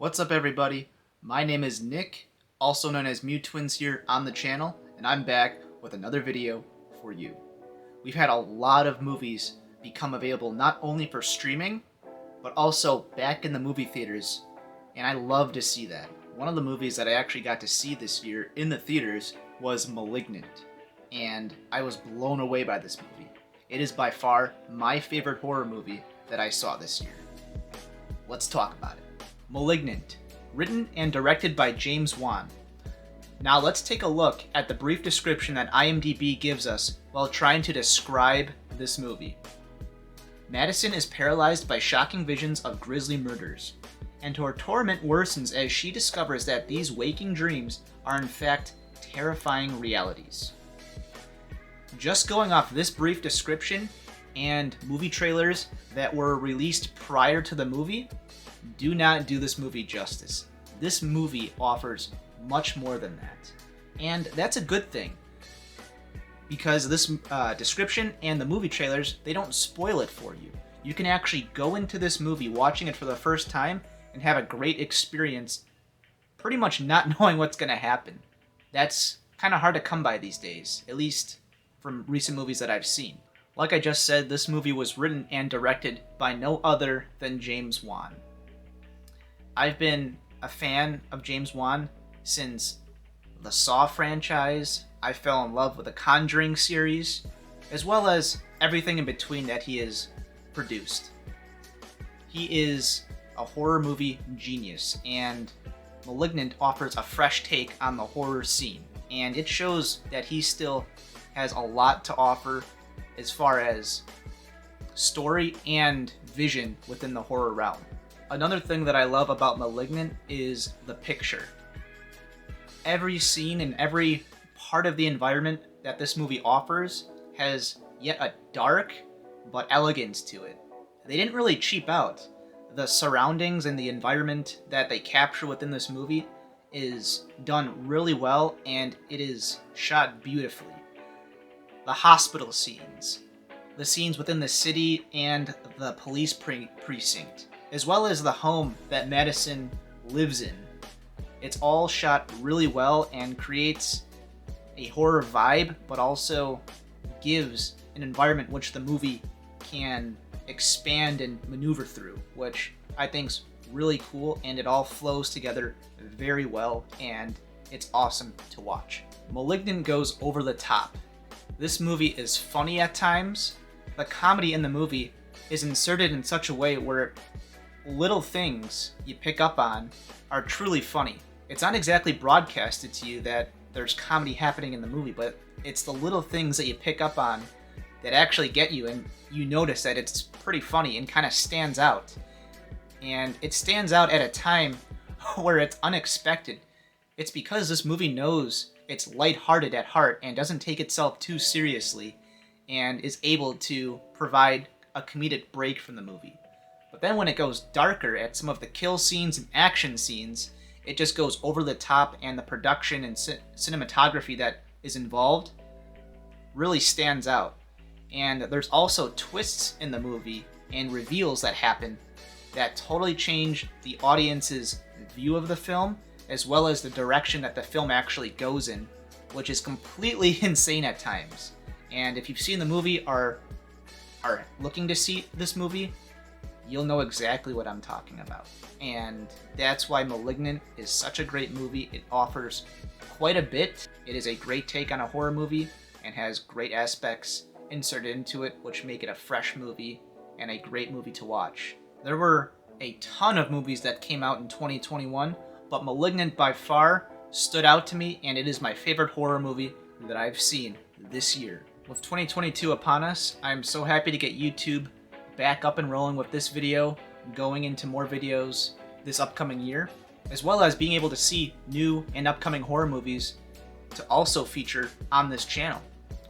What's up, everybody? My name is Nick, also known as MuTwins here on the channel, and I'm back with another video for you. We've had a lot of movies become available not only for streaming, but also back in the movie theaters, and I love to see that. One of the movies that I actually got to see this year in the theaters was Malignant, and I was blown away by this movie. It is by far my favorite horror movie that I saw this year. Let's talk about it. Malignant, written and directed by James Wan. Now let's take a look at the brief description that IMDb gives us while trying to describe this movie. Madison is paralyzed by shocking visions of grisly murders, and her torment worsens as she discovers that these waking dreams are in fact terrifying realities. Just going off this brief description and movie trailers that were released prior to the movie, do not do this movie justice. This movie offers much more than that. And that's a good thing, because this description and the movie trailers, they don't spoil it for you. You can actually go into this movie watching it for the first time and have a great experience pretty much not knowing what's going to happen. That's kind of hard to come by these days, at least from recent movies that I've seen. Like I just said, this movie was written and directed by no other than James Wan. I've been a fan of James Wan since the Saw franchise. I fell in love with the Conjuring series, as well as everything in between that he has produced. He is a horror movie genius, and Malignant offers a fresh take on the horror scene, and it shows that he still has a lot to offer as far as story and vision within the horror realm. Another thing that I love about Malignant is the picture. Every scene and every part of the environment that this movie offers has yet a dark but elegance to it. They didn't really cheap out. The surroundings and the environment that they capture within this movie is done really well, and it is shot beautifully. The hospital scenes, the scenes within the city and the police precinct, as well as the home that Madison lives in. It's all shot really well and creates a horror vibe, but also gives an environment which the movie can expand and maneuver through, which I think's really cool, and it all flows together very well, and it's awesome to watch. Malignant goes over the top. This movie is funny at times. The comedy in the movie is inserted in such a way where little things you pick up on are truly funny. It's not exactly broadcasted to you that there's comedy happening in the movie, but it's the little things that you pick up on that actually get you, and you notice that it's pretty funny and kind of stands out. And it stands out at a time where it's unexpected. It's because this movie knows it's lighthearted at heart and doesn't take itself too seriously, and is able to provide a comedic break from the movie. But then when it goes darker at some of the kill scenes and action scenes, it just goes over the top, and the production and cinematography that is involved really stands out. And there's also twists in the movie and reveals that happen that totally change the audience's view of the film, as well as the direction that the film actually goes in, which is completely insane at times. And if you've seen the movie or are looking to see this movie, you'll know exactly what I'm talking about. And that's why Malignant is such a great movie. It offers quite a bit. It is a great take on a horror movie and has great aspects inserted into it, which make it a fresh movie and a great movie to watch. There were a ton of movies that came out in 2021, but Malignant by far stood out to me, and it is my favorite horror movie that I've seen this year. With 2022 upon us, I'm so happy to get YouTube back up and rolling with this video, going into more videos this upcoming year, as well as being able to see new and upcoming horror movies to also feature on this channel.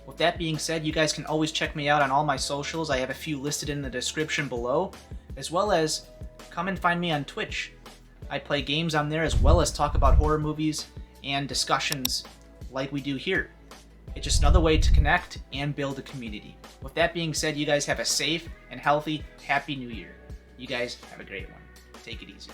With that being said, you guys can always check me out on all my socials. I have a few listed in the description below, as well as come and find me on Twitch. I play games on there, as well as talk about horror movies and discussions like we do here. It's just another way to connect and build a community. With that being said, you guys have a safe and healthy, happy new year. You guys have a great one. Take it easy.